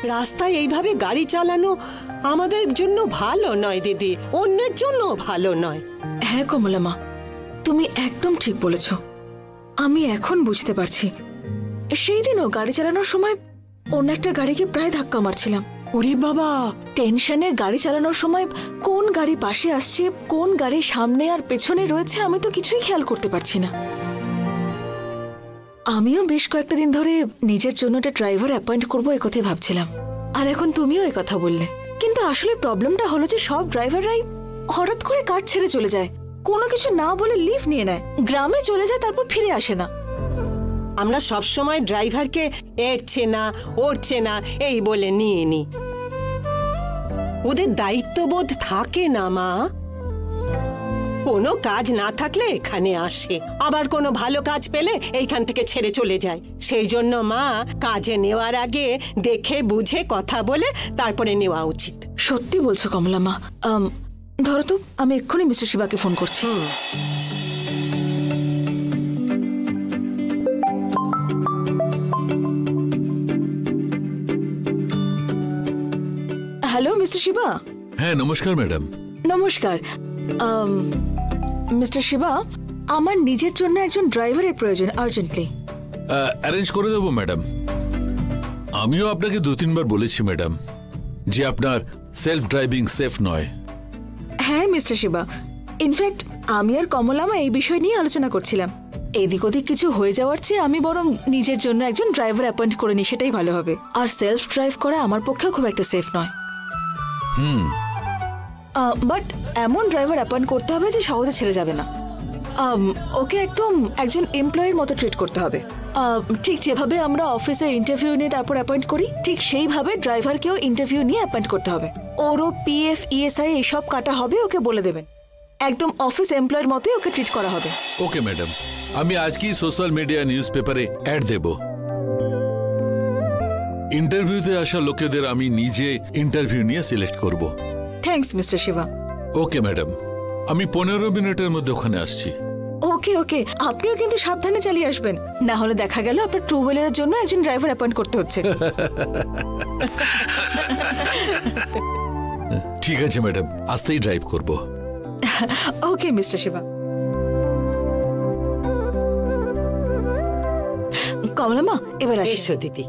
রাস্তায় এইভাবে গাড়ি চালানো আমাদের জন্য ভালো নয় দিদি, অন্যের জন্য ভালো নয়। হ্যাঁ কমলা মা, তুমি একদম ঠিক বলেছ। আমি এখন বুঝতে পারছি, সেই দিনও গাড়ি চালানোর সময় অন্য একটা গাড়িকে প্রায় ধাক্কা মারছিলাম। ওরে বাবা! টেনশনে গাড়ি চালানোর সময় কোন গাড়ি পাশে আসছে, কোন গাড়ি সামনে আর পেছনে রয়েছে আমি তো কিছুই খেয়াল করতে পারছি না। আমিও বেশ কয়েকটা দিন ধরে নিজের জন্য একটা ড্রাইভার অ্যাপয়েন্ট করবো এই কথাই ভাবছিলাম, আর এখন তুমিও এই কথা বললে। কিন্তু আসলে প্রবলেমটা হলো যে সব ড্রাইভাররাই হঠাৎ করে কাজ ছেড়ে চলে যায়, কোনো কিছু না বলে লিভ নিয়ে নেয়, গ্রামে চলে যায়, তারপর ফিরে আসে না। আমরা সবসময় ড্রাইভারকে এড়ছে না, ওড়ছে না এই বলে নিয়ে নি। ওদের দায়িত্ববোধ থাকে না মা। কোনো কাজ না থাকলে এখানে আসে, আবার কোনো ভালো কাজ পেলে এইখান থেকে ছেড়ে চলে যায়। সেই জন্য মা, কাজে নেওয়ার আগে দেখে বুঝে কথা বলে তারপরে নেওয়া উচিত। সত্যি বলছো কমলা মা। ধরো তো, আমি এক্ষুনি মিস্টার শিবাকে ফোন করছি। Hello mister Shiva. হ্যাঁ নমস্কার ম্যাডাম। নমস্কার মিস্টার শিবা, আমার নিজের জন্য একজন ড্রাইভারের প্রয়োজন আর্জেন্টলি। অ্যারেঞ্জ করে দেবো ম্যাডাম। আমিও আপনাকে 2-3 বার বলেছি ম্যাডাম যে আপনার সেলফ ড্রাইভিং সেফ নয়। হ্যাঁ মিস্টার শিবা, ইনফ্যাক্ট আমি আর কমলামা এই বিষয় নিয়ে আলোচনা করছিলাম। এদিক ওদিক কিছু হয়ে যাওয়ার চেয়ে আমি বরং নিজের জন্য একজন ড্রাইভার অ্যাপয়েন্ট করে নিই, সেটাই ভালো হবে। আর সেলফ ড্রাইভ করা আমার পক্ষেও খুব একটা সেফ নয়। বাট এমন ড্রাইভার অ্যাপয়েন্ট করতে হবে যে সহজে ছেড়ে যাবে না। ওকে একদম একজন এমপ্লয়ির মতো ট্রিট করতে হবে। ঠিক যেভাবে আমরা অফিসে ইন্টারভিউ নিয়ে তারপর অ্যাপয়েন্ট করি, ঠিক সেইভাবে ড্রাইভারকেও ইন্টারভিউ নিয়ে অ্যাপয়েন্ট করতে হবে। ওরও পিএফ, ইএসআই এইসব কাটা হবে, ওকে বলে দেবেন। একদম অফিস এমপ্লয়ের মতোই ওকে ট্রিট করা হবে। ওকে ম্যাডাম, আমি আজকেই সোশ্যাল মিডিয়া নিউজ পেপারে অ্যাড দেব। ইন্টারভিউতে আসা লোকেদের আমি নিজে ইন্টারভিউ নিয়ে সিলেক্ট করব। Thanks mister Shiva. Okay madam, আমি 15 মিনিটের মধ্যে ওখানে আসছি। ওকে ওকে, আপনিও কিন্তু সাবধানে চালিয়ে আসবেন, না হলে দেখা গেল আপনার টু হুইলারের জন্য একজন ড্রাইভার অ্যাপয়েন্ট করতে হচ্ছে। ঠিক আছে ম্যাডাম, আস্তেই ড্রাইভ করব। Okay mister Shiba. কমলা মা, এবার আসি। এসো দিদি।